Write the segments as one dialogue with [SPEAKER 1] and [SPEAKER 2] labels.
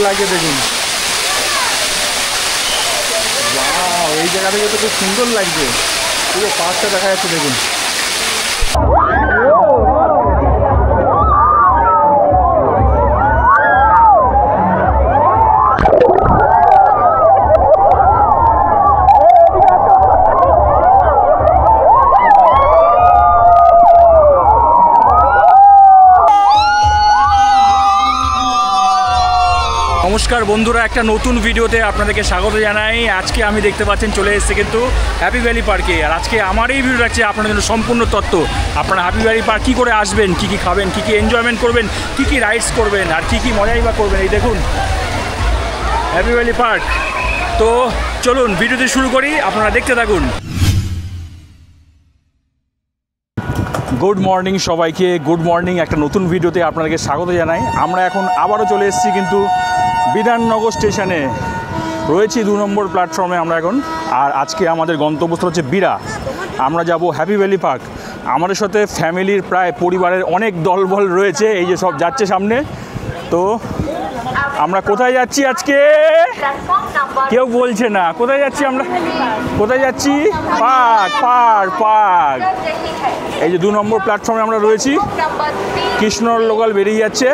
[SPEAKER 1] লাগে দেখুন। এই জায়গা থেকে তো খুব সুন্দর লাগছে, পুরো পার্কটা দেখা যাচ্ছে দেখুন। নমস্কার বন্ধুরা, একটা নতুন ভিডিওতে আপনাদেরকে স্বাগত জানাই। আজকে আমি দেখতে পাচ্ছেন চলে এসেছি কিন্তু হ্যাপি ভ্যালি পার্কে। আর আজকে আমার এই ভিডিও রাখছে আপনাদের জন্য সম্পূর্ণ তথ্য। আপনারা হ্যাপি ভ্যালি পার্ক কী করে আসবেন, কী কী খাবেন, কী কী এনজয়মেন্ট করবেন, কী কী রাইডস করবেন, আর কী কী মজাই বা করবেন। এই দেখুন হ্যাপি ভ্যালি পার্ক। তো চলুন ভিডিওটি শুরু করি, আপনারা দেখতে থাকুন। গুড মর্নিং সবাইকে, গুড মর্নিং। একটা নতুন ভিডিওতে আপনাদেরকে স্বাগত জানাই। আমরা এখন আবারও চলে এসেছি কিন্তু বিধাননগর স্টেশনে, রয়েছি 2 নম্বর প্ল্যাটফর্মে আমরা এখন। আর আজকে আমাদের গন্তব্যস্থল হচ্ছে বিড়া। আমরা যাব হ্যাপি ভ্যালি পার্ক। আমাদের সাথে ফ্যামিলির প্রায় পরিবারের অনেক দলবল রয়েছে, এই যে সব যাচ্ছে সামনে। তো আমরা কোথায় যাচ্ছি আজকে কেউ বলছে না, কোথায় যাচ্ছি আমরা, কোথায় যাচ্ছি? Park park park. এই যে 2 নম্বর প্ল্যাটফর্মে আমরা রয়েছি, কৃষ্ণর লোকাল বেরিয়ে যাচ্ছে।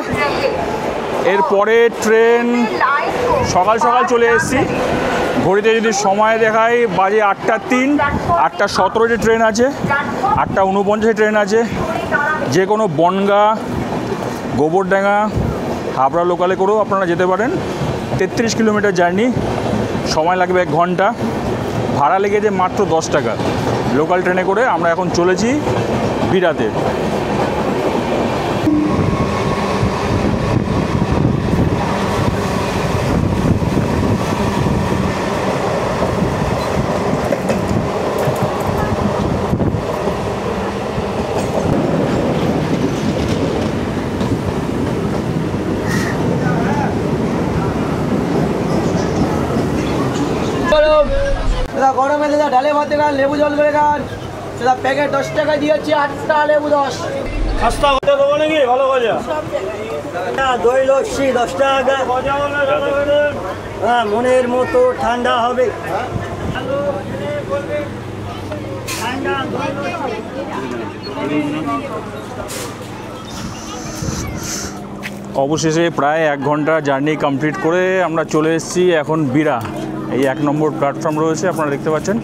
[SPEAKER 1] এরপরে ট্রেন সকাল সকাল চলে এসেছি। ঘড়িতে যদি সময় দেখাই বাজে 8:03। 8:17 যে ট্রেন আছে, 8:49 ট্রেন আছে। যে কোনো বনগাঁ, গোবরডাঙ্গা, হাবড়া লোকালে করেও আপনারা যেতে পারেন। 33 কিলোমিটার জার্নি, সময় লাগবে 1 ঘন্টা। ভাড়া লেগেছে মাত্র 10 টাকা। লোকাল ট্রেনে করে আমরা এখন চলেছি বিড়াতে।
[SPEAKER 2] গরমে দাদা ডালে ভাতে খান, লেবু জল করে খান। দাদা প্যাকেট 10 টাকা দিয়েছি, 8টা লেবু 10। খাস্তা হতে দেবো নাকি? ভালো গজা, দই লস্যি 10 টাকা। হ্যাঁ, মনের মতো ঠান্ডা হবে।
[SPEAKER 1] অবশেষে প্রায় 1 ঘন্টা জার্নি কমপ্লিট করে আমরা চলে এসেছি এখন বিড়া। এই 1 নম্বর প্ল্যাটফর্ম রয়েছে, আপনারা দেখতে পাচ্ছেন।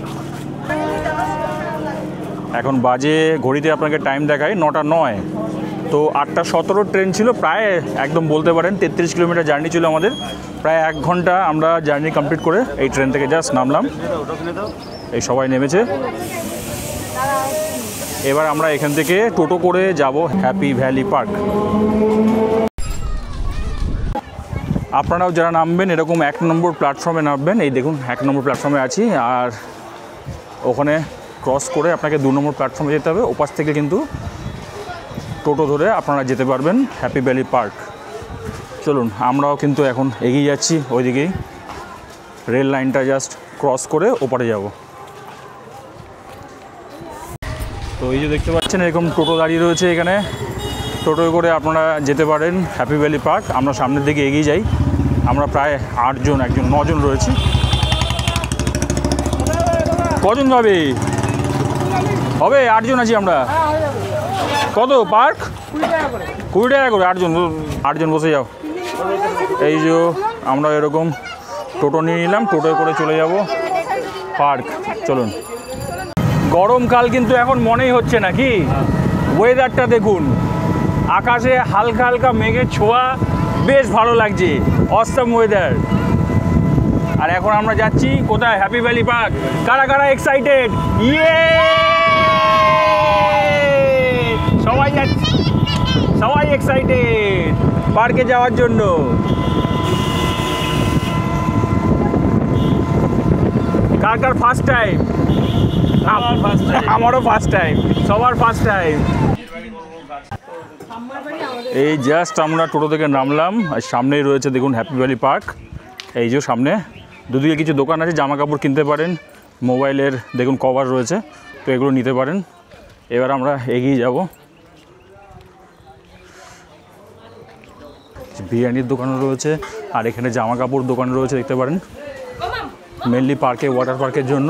[SPEAKER 1] এখন বাজে ঘড়িতে আপনাকে টাইম দেখায় 9:09। তো 8:17 ট্রেন ছিল, প্রায় একদম বলতে পারেন 33 কিলোমিটার জার্নি ছিল আমাদের। প্রায় 1 ঘন্টা আমরা জার্নি কমপ্লিট করে এই ট্রেন থেকে জাস্ট নামলাম। এই সবাই নেমেছে। এবার আমরা এখান থেকে টোটো করে যাব হ্যাপি ভ্যালি পার্ক। আপনারাও যারা নামবেন এরকম 1 নম্বর প্ল্যাটফর্মে নামবেন। এই দেখুন 1 নম্বর প্ল্যাটফর্মে আছি, আর ওখানে ক্রস করে আপনাকে 2 নম্বর প্ল্যাটফর্মে যেতে হবে। ওপাশ থেকে কিন্তু টোটো ধরে আপনারা যেতে পারবেন হ্যাপি ভ্যালি পার্ক। চলুন আমরাও কিন্তু এখন এগিয়ে যাচ্ছি ওইদিকেই, রেল লাইনটা জাস্ট ক্রস করে ওপারে যাব। তো এই যে দেখতে পাচ্ছেন এরকম টোটো দাঁড়িয়ে রয়েছে এখানে, টোটোয় করে আপনারা যেতে পারেন হ্যাপি ভ্যালি পার্ক। আমরা সামনের দিকে এগিয়ে যাই। আমরা প্রায় 8 জন, 9 জন রয়েছি। কজন হবে? 8 জন আছি আমরা। কত পার্ক? 20 টাকা করে 8 জন বসে যাও। এই যে আমরা এরকম টোটো নিয়ে নিলাম, টোটোয় করে চলে যাব পার্ক। চলুন। গরমকাল কিন্তু এখন মনেই হচ্ছে না কি? ওয়েদারটা দেখুন, আকাশে হালকা হালকা মেঘের ছোঁয়া, বেশ ভালো লাগছে, অসাম ওয়েদার। আর এখন আমরা যাচ্ছি কোথায়? Happy valley park. কারা কারা এক্সাইটেড? ইয়ে, সবাই যাচ্ছে, সবাই এক্সাইটেড পার্কে যাওয়ার জন্য। কার কার ফার্স্ট টাইম? আমারও ফার্স্ট টাইম, সবার ফার্স্ট টাইম। এই জাস্ট আমরা টোটো থেকে নামলাম, আর সামনেই রয়েছে দেখুন হ্যাপি ভ্যালি পার্ক। এই যে সামনে দুদিকে কিছু দোকান আছে, জামা কাপড় কিনতে পারেন, মোবাইলের দেখুন কভার রয়েছে, তো এগুলো নিতে পারেন। এবার আমরা এগিয়ে যাব। বিরিয়ানির দোকানও রয়েছে, আর এখানে জামা কাপড় দোকান রয়েছে দেখতে পারেন। মেনলি পার্কে, ওয়াটার পার্কের জন্য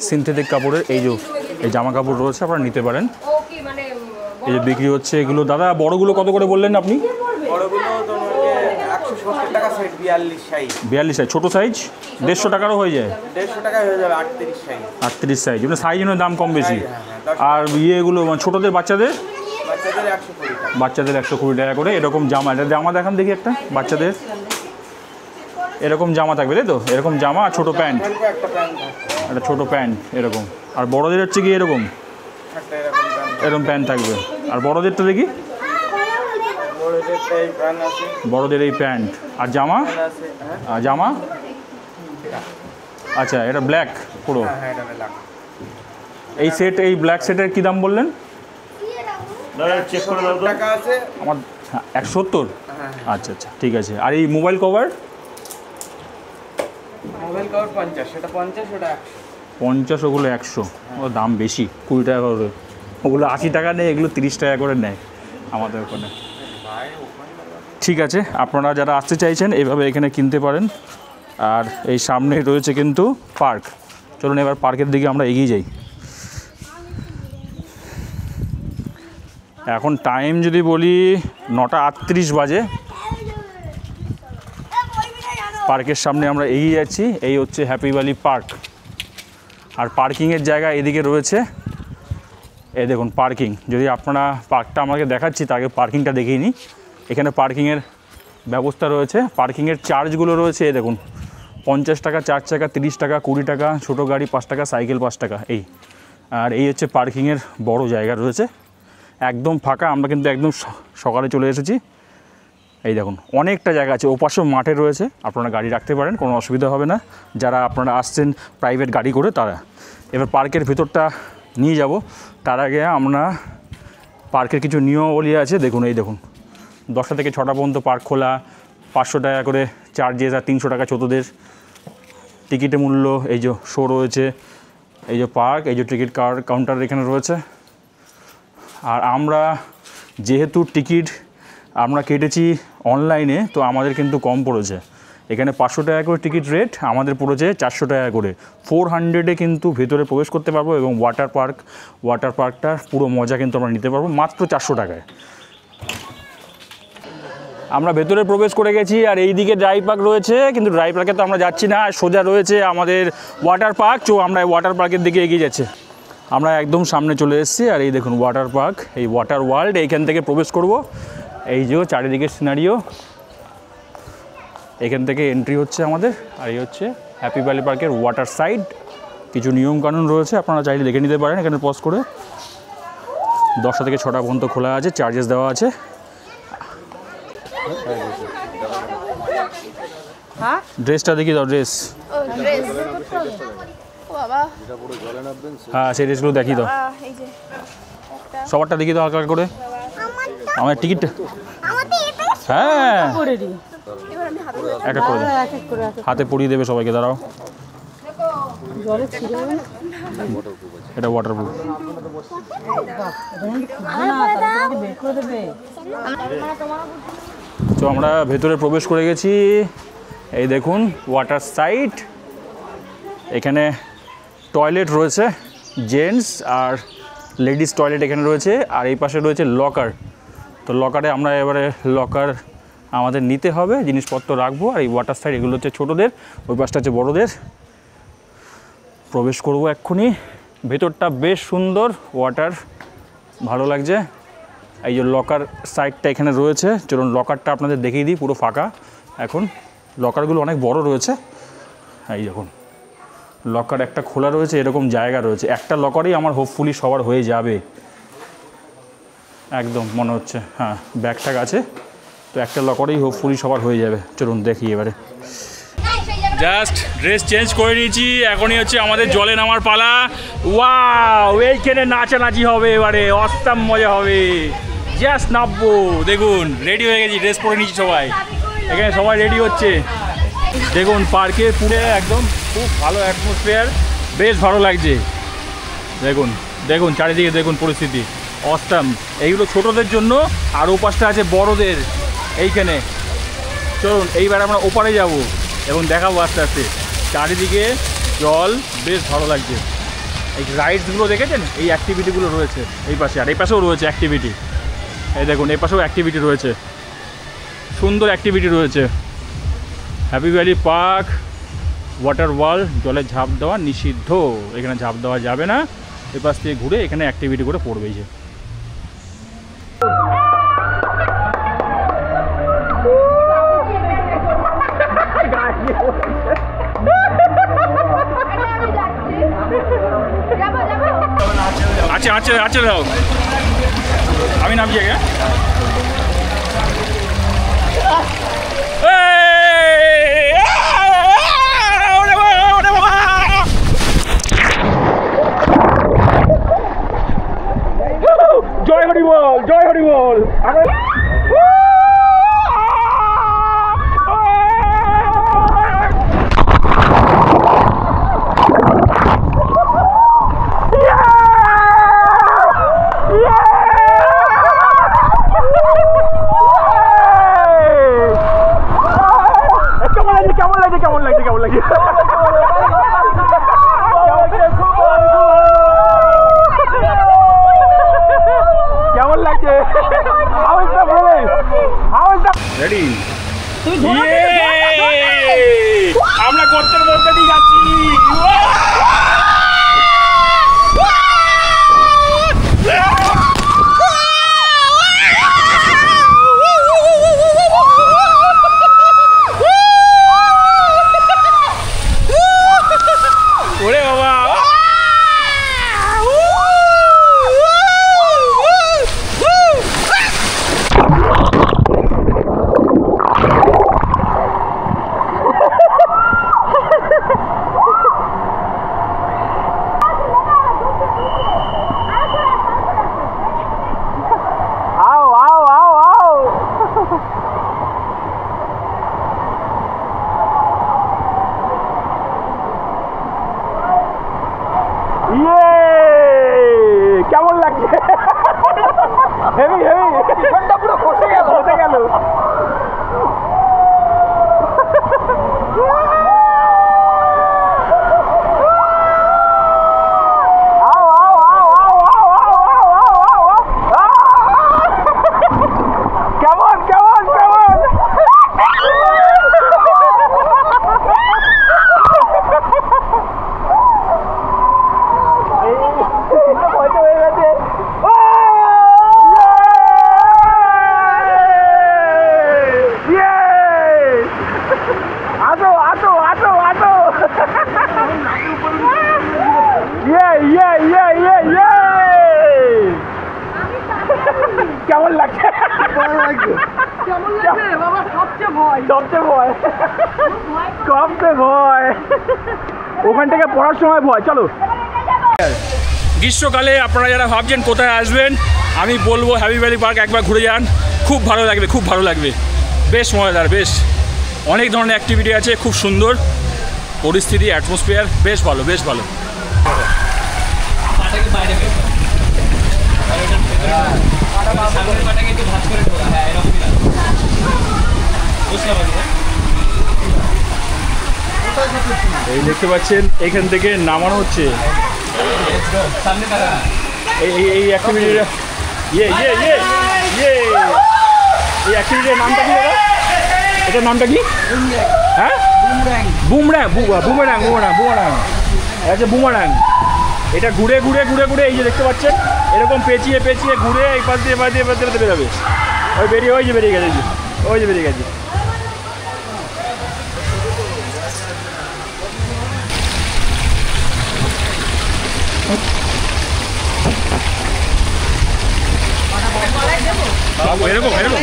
[SPEAKER 1] সিনথেটিক কাপড়ের এই জামা কাপড় রয়েছে, আপনারা নিতে পারেন। এই যে বিক্রি হচ্ছে এগুলো। দাদা বড়গুলো কত করে বললেন আপনি?
[SPEAKER 2] বড়গুলো তোমাকে 170 টাকা সাইজ, 42 সাইজ।
[SPEAKER 1] 42 সাইজ। ছোটো সাইজ 150 টাকারও হয়ে যায়?
[SPEAKER 2] 150 টাকায় হয়ে যাবে 38 সাইজ।
[SPEAKER 1] 38 সাইজ, মানে সাইজের দাম কম বেশি।
[SPEAKER 2] হ্যাঁ।
[SPEAKER 1] আর ইয়েগুলো মানে ছোটোদের বাচ্চাদের?
[SPEAKER 2] বাচ্চাদের 120 টাকা।
[SPEAKER 1] বাচ্চাদের 120 টাকা করে। এরকম জামা, এটা জামা দেখান দেখি একটা বাচ্চাদের। এরকম জামা থাকবে তাই তো? এরকম জামা আর ছোটো প্যান্ট,
[SPEAKER 2] একটা প্যান্ট থাকবে,
[SPEAKER 1] একটা ছোটো প্যান্ট এরকম। আর বড়দের হচ্ছে কি এরকম
[SPEAKER 2] একটা এরকম প্যান্ট।
[SPEAKER 1] এরকম প্যান্ট থাকবে। আর বড়দেরটা দেখি,
[SPEAKER 2] বড়দের এই প্যান্ট আছে,
[SPEAKER 1] বড়দের এই প্যান্ট। আর জামা?
[SPEAKER 2] আছে হ্যাঁ।
[SPEAKER 1] আর জামা আচ্ছা, এটা ব্ল্যাক পুরো।
[SPEAKER 2] হ্যাঁ এটা লাগ।
[SPEAKER 1] এই সেট, এই ব্ল্যাক সেটের কী দাম বললেন?
[SPEAKER 2] দাদা চেক করে দাও তো। টাকা আছে
[SPEAKER 1] আমার 170।
[SPEAKER 2] হ্যাঁ।
[SPEAKER 1] আচ্ছা আচ্ছা ঠিক আছে। আর এই মোবাইল কভার?
[SPEAKER 2] মোবাইল কভার 50, সেটা 50, ওটা 100।
[SPEAKER 1] 50, ওগুলো 100। ও দাম বেশি, 20 টাকা করে। ওগুলো 80 টাকা নেয়, এগুলো 30 টাকা করে নেয় আমাদের ওখানে। ঠিক আছে, আপনারা যারা আসতে চাইছেন এইভাবে এখানে কিনতে পারেন। আর এই সামনে রয়েছে কিন্তু পার্ক। চলুন এবার পার্কের দিকে আমরা এগিয়ে যাই। এখন টাইম যদি বলি 9:38 বাজে। পার্কের সামনে আমরা এগিয়ে যাচ্ছি। এই হচ্ছে হ্যাপি ভ্যালি পার্ক। আর পার্কিংয়ের জায়গা এদিকে রয়েছে। এই দেখুন পার্কিং। যদি আপনারা পার্কটা আমাকে দেখাচ্ছি, তার আগে পার্কিংটা দেখিয়ে নিই। এখানে পার্কিংয়ের ব্যবস্থা রয়েছে। পার্কিংয়ের চার্জগুলো রয়েছে এই দেখুন, 50 টাকা 4 চাকা, 30 টাকা, 20 টাকা, ছোটো গাড়ি 5 টাকা, সাইকেল 5 টাকা এই। আর এই হচ্ছে পার্কিংয়ের বড় জায়গা রয়েছে, একদম ফাঁকা। আমরা কিন্তু একদম সকালে চলে এসেছি। এই দেখুন অনেকটা জায়গা আছে। ওপাশেও মাঠে রয়েছে, আপনারা গাড়ি রাখতে পারেন, কোনো অসুবিধা হবে না যারা আপনারা আসছেন প্রাইভেট গাড়ি করে তারা। এবার পার্কের ভিতরটা নিয়ে যাব। তার আগে আমরা পার্কের কিছু নিয়মাবলী আছে দেখুন। এই দেখুন 10টা থেকে 6টা পর্যন্ত পার্ক খোলা, 500 টাকা করে চার্জেস, আর 300 টাকা ছোটোদের। টিকিটের মূল্য এই যে শো রয়েছে, এই যে পার্ক, এই যে টিকিট কাউন্টার এখানে রয়েছে। আর আমরা যেহেতু টিকিট আমরা কেটেছি অনলাইনে, তো আমাদের কিন্তু কম পড়েছে। এখানে 500 টাকা করে টিকিট রেট, আমাদের পড়েছে 400 টাকা করে। 400-এ কিন্তু ভেতরে প্রবেশ করতে পারবো এবং ওয়াটার পার্কটার পুরো মজা কিন্তু আমরা নিতে পারবো মাত্র 400 টাকায়। আমরা ভেতরে প্রবেশ করে গেছি। আর এই দিকে ড্রাই পার্ক রয়েছে, কিন্তু ড্রাই পার্কে তো আমরা যাচ্ছি না, সোজা রয়েছে আমাদের ওয়াটার পার্ক। তো আমরা ওয়াটার পার্কের দিকে এগিয়ে যাচ্ছি। আমরা একদম সামনে চলে এসেছি। আর এই দেখুন ওয়াটার পার্ক, এই ওয়াটার ওয়ার্ল্ড, এইখান থেকে প্রবেশ করব। এই যে চারিদিকে সিনারিও, এখান থেকে এন্ট্রি হচ্ছে আমাদের। আর এই হচ্ছে হ্যাপি ভ্যালি পার্কের ওয়াটার সাইড। কিছু নিয়মকানুন রয়েছে, আপনারা চাইলে দেখে নিতে পারেন এখানে পজ করে। 10টা থেকে 6টা পর্যন্ত খোলা আছে, চার্জেস দেওয়া আছে। ড্রেসটা দেখি দাও, ড্রেস। হ্যাঁ সেই ড্রেসগুলো দেখি দাও, সবারটা দেখি দাও হালকা করে। আমার টিকিট হ্যাঁ এক এক করে হাতে পরিয়ে দেবে সবাইকে। দাঁড়াও, এটা ওয়াটারপ্রুফ। তো আমরা ভেতরে প্রবেশ করে গেছি। এই দেখুন ওয়াটার সাইড, এখানে টয়লেট রয়েছে, জেন্টস আর লেডিস টয়লেট এখানে রয়েছে। আর এই পাশে রয়েছে লকার। তো লকারে আমরা এবারে আমাদের নিতে হবে, জিনিসপত্র রাখবো। আর এই ওয়াটার সাইড এগুলো হচ্ছে ছোটোদের, ওই পাশটা হচ্ছে বড়োদের। প্রবেশ করবো এক্ষুনি। ভেতরটা বেশ সুন্দর, ওয়াটার ভালো লাগছে। এই যে লকার সাইডটা এখানে রয়েছে, চলুন লকারটা আপনাদের দেখিয়ে দিই। পুরো ফাঁকা এখন, লকারগুলো অনেক বড় রয়েছে। এই দেখুন লকার একটা খোলা রয়েছে, এরকম জায়গা রয়েছে। একটা লকারেই আমার হোপফুলি সবার হয়ে যাবে একদম মনে হচ্ছে। হ্যাঁ ব্যাগটা আছে, তো একটা লকারেই হোপফুলি সবার হয়ে যাবে। চলুন দেখি এবারে। জাস্ট ড্রেস চেঞ্জ করে নিয়েছি, এখনই হচ্ছে আমাদের জলে নামার পালা। ওয়াও, এইখানে নাচানাচি হবে এবারে, অসাম মজা হবে। জাস্ট নামবো, দেখুন রেডি হয়ে গেছি, ড্রেস পরে নিয়েছি সবাই। এখানে সবাই রেডি হচ্ছে। দেখুন পার্কে পুরো একদম খুব ভালো অ্যাটমসফিয়ার, বেশ ভালো লাগছে। দেখুন দেখুন চারিদিকে দেখুন পরিস্থিতি অসাম। এইগুলো ছোটোদের জন্য, আর ওপাশটা আছে বড়দের। এইখানে চলুন এইবার আমরা ওপারে যাব এবং দেখাবো আস্তে আস্তে চারিদিকে জল, বেশ ভালো লাগছে। এই রাইডসগুলো দেখেছেন, এই অ্যাক্টিভিটিগুলো রয়েছে এই পাশে, আর এই পাশেও রয়েছে অ্যাক্টিভিটি। এই দেখুন এই পাশেও অ্যাক্টিভিটি রয়েছে, সুন্দর অ্যাক্টিভিটি রয়েছে। হ্যাপি ভ্যালি পার্ক ওয়াটার ওয়াল, জলে ঝাঁপ দেওয়া নিষিদ্ধ, এখানে ঝাঁপ দেওয়া যাবে না। এই পাশ থেকে ঘুরে এখানে অ্যাক্টিভিটি করে পড়বেই যে। আচ্ছা আচ্ছা আচ্ছা দাও, আমি নামছি আগে। জয় হরি বল, জয় হরি বল। কেমন লাগছে কেমন লাগছে? রেডি? আমরা গর্তের মধ্যে দিয়ে যাচ্ছি। ওরে বাবা, কেমন লাগছে? হেভি হেভি, পিছনটা পুরো খসে গেল, খসে গেল। কেমন কেমন কেমন? কেমন লাগছে? সবচেয়ে ভয়, সবচেয়ে ভয় ওখান থেকে পড়ার সময় ভয়। চলো, গ্রীষ্মকালে আপনারা যারা ভাবছেন কোথায় আসবেন, আমি বলবো হ্যাপি ভ্যালি পার্ক একবার ঘুরে যান, খুব ভালো লাগবে, খুব ভালো লাগবে, বেশ মজাদার, বেশ অনেক ধরনের অ্যাক্টিভিটি আছে, খুব সুন্দর পরিস্থিতি, অ্যাটমসফিয়ার বেশ ভালো, বেশ ভালো। এই দেখতে পাচ্ছেন এখান থেকে নামানো হচ্ছে এই অ্যাক্টিভিটিটা। এই অ্যাক্টিভিটির নামটা কি দাদা? এটার নামটা কি? হ্যাঁ, বুমরাং, বুমেরাং, বুমেরাং, বুমেরাং, আচ্ছা বুমেরাং। এটা ঘুরে ঘুরে ঘুরে ঘুরে এই যে দেখতে পাচ্ছেন এরকম পেঁচিয়ে পেঁচিয়ে ঘুরে এই পাশ দিয়ে এবার দিয়ে এবার দিয়ে বেরোবে। ওই বেরিয়ে, ওই যে বেরিয়ে গেছে, ওই যে বেরিয়ে গেছে। এরকম এরকম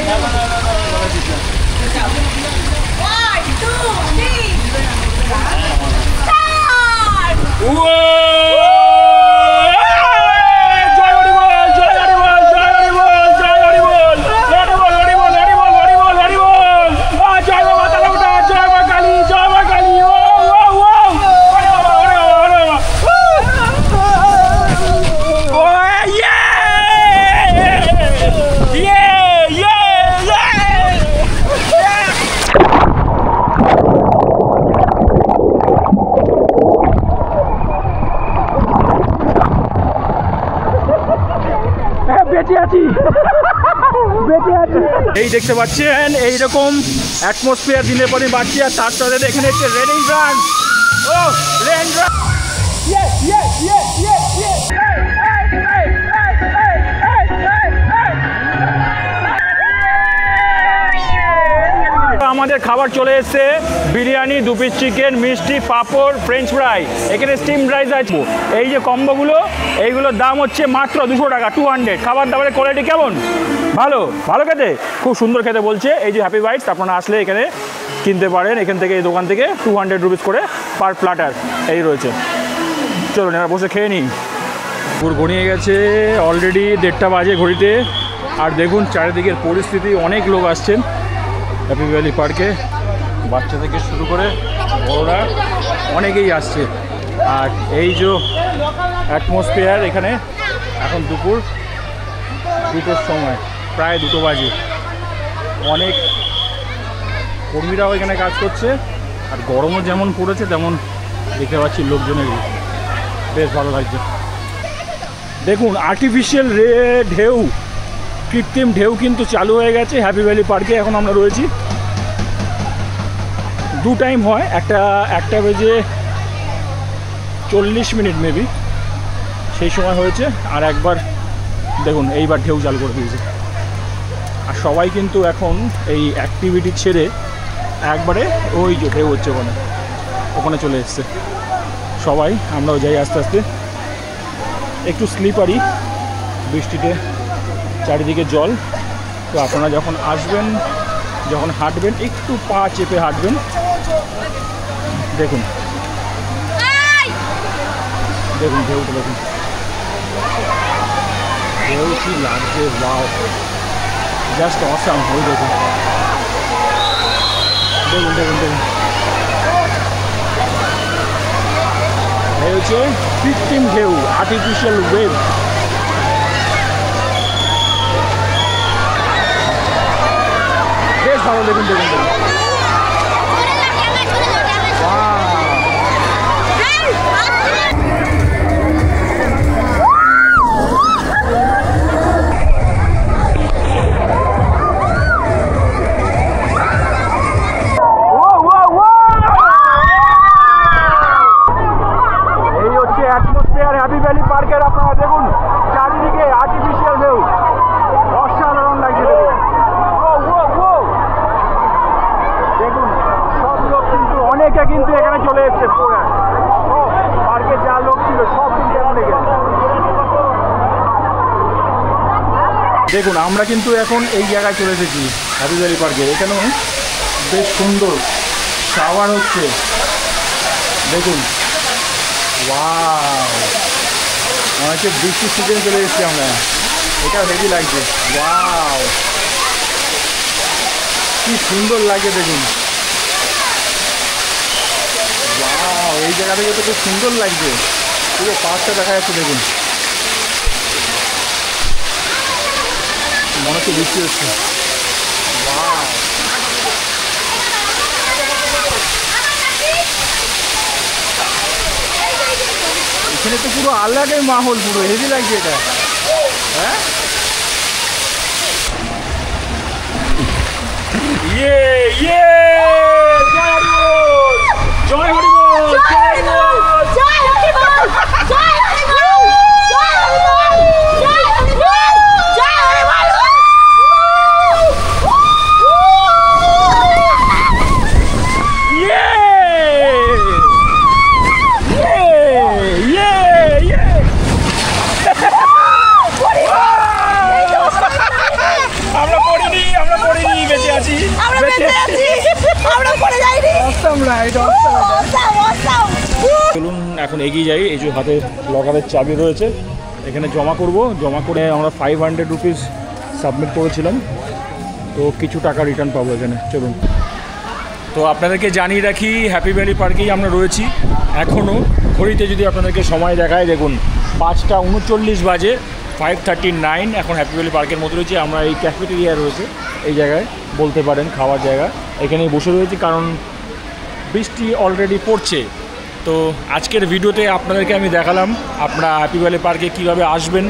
[SPEAKER 1] আছি এই দেখতে পাচ্ছেন এইরকম অ্যাটমসফিয়ার দিনের পরে বাড়ছে। আর তার সাথে এখানে হচ্ছে রেনিং রান। ও রেন রান আমাদের খাবার চলে এসছে, বিরিয়ানি, 2 পিস চিকেন, মিষ্টি, পাঁপড়, ফ্রেঞ্চ ফ্রাই, এখানে স্টিম রাইস আছে। এই যে কম্বোগুলো, এইগুলোর দাম হচ্ছে মাত্র 200 টাকা, 200। খাবার দাবারের কোয়ালিটি কেমন? ভালো ভালো খেতে, খুব সুন্দর খেতে বলছে। এই যে হ্যাপি বাইটস, আপনারা আসলে এখানে কিনতে পারেন, এখান থেকে এই দোকান থেকে 200 রুপিস করে পার প্ল্যাটার এই রয়েছে। চলুন এবার বসে খেয়ে নিই। পুরো ঘনিয়ে গেছে অলরেডি 1:30 বাজে ঘড়িতে। আর দেখুন চারিদিকের পরিস্থিতি, অনেক লোক আসছেন হ্যাপি ভ্যালি পার্কে, বাচ্চা থেকে শুরু করে বড়রা অনেকেই আসছে। আর এই যে অ্যাটমসফিয়ার এখানে, এখন দুপুর 2টোর সময়, প্রায় 2টো বাজে। অনেক কর্মীরাও এখানে কাজ করছে, আর গরমও যেমন পড়েছে তেমন দেখতে পাচ্ছি লোকজনের বেশ ভালো লাগছে। দেখুন আর্টিফিশিয়াল ঢেউ, কৃত্রিম ঢেউ কিন্তু চালু হয়ে গেছে হ্যাপি ভ্যালি পার্কে। এখন আমরা রয়েছি, 2 টাইম হয়, একটা বেজে 40 মিনিট মেবি সেই সময় হয়েছে, আর একবার দেখুন এইবার ঢেউ চালু করে দিয়েছে। আর সবাই কিন্তু এখন এই অ্যাক্টিভিটি ছেড়ে একবারে ওই যে ঢেউ হচ্ছে ওখানে চলে এসছে সবাই। আমরাও যাই আস্তে আস্তে, একটু স্লিপারি, বৃষ্টিতে চারিদিকে জল। তো আপনারা যখন আসবেন, যখন হাঁটবেন, একটু পা চেপে হাঁটবেন। দেখুন দেখুন ঢেউটা দেখুন, ঢেউ কি লাগছে, ওয়াও, জাস্ট অসাম। ওই দেখুন দেখুন দেখুন দেখুন, এই হচ্ছে কৃত্রিম ঢেউ, আর্টিফিশিয়াল ওয়েভ। বেশ ভালো, দেখুন দেখুন দেখুন, হ্যাপি ভ্যালি পার্কের। আপনারা দেখুন চারিদিকে আর্টিফিশিয়াল ঢেউ, অসাধারণ লাগছে। দেখুন সব লোক কিন্তু, অনেকে কিন্তু এখানে চলে এসছে, পার্কে যা লোক ছিল সব কিন্তু এখানে গেছে। দেখুন আমরা কিন্তু এখন এই জায়গায় চলে এসেছি হ্যাপি ভ্যালি পার্কে। এখানেও বেশ সুন্দর শাওয়ার হচ্ছে, দেখুন। ওয়াও, মনে হচ্ছে বৃষ্টির সিজনে চলে এসেছি আমরা, এটা হেভি লাগছে। ওয়াও, কি সুন্দর লাগে দেখুন। ওয়াও, এই জায়গা থেকে তো খুব সুন্দর লাগছে, পুরো পার্কটা দেখা যাচ্ছে। দেখুন মনে হচ্ছে বৃষ্টি হচ্ছে। ওয়াও, এখানে তো পুরো আলাদাই মাহল, পুরো হেভি লাগছে এটা। হ্যাঁ, ইয়ে ইয়ে, জয় হরিবল, জয় হরিবল, জয় হরিবল, জয় হরিবল, জয় হরিবল, জয় হরিবল, জয় হরিবল, জয় হরিবল। ইয়ে চলুন এখন এগিয়ে যাই। এই যে হাতে লকারের চাবি রয়েছে, এখানে জমা করব। জমা করে আমরা 500 রুপিস সাবমিট করেছিলাম, তো কিছু টাকা রিটার্ন পাবো এখানে। চলুন, তো আপনাদেরকে জানিয়ে রাখি হ্যাপি ভ্যালি পার্কেই আমরা রয়েছি এখনও। ঘড়িতে যদি আপনাদেরকে সময় দেখায়, দেখুন 5:39 বাজে, 5:39। এখন হ্যাপি ভ্যালি পার্কের মধ্যে রয়েছে আমরা। এই ক্যাফেটেরিয়া রয়েছে এই জায়গায়, বলতে পারেন খাওয়ার জায়গা, এখানেই বসে রয়েছি কারণ বৃষ্টি অলরেডি পড়ছে। তো আজকের ভিডিওতে আপনাদেরকে আমি দেখালাম আপনারা হ্যাপি ভ্যালি পার্কে কীভাবে আসবেন,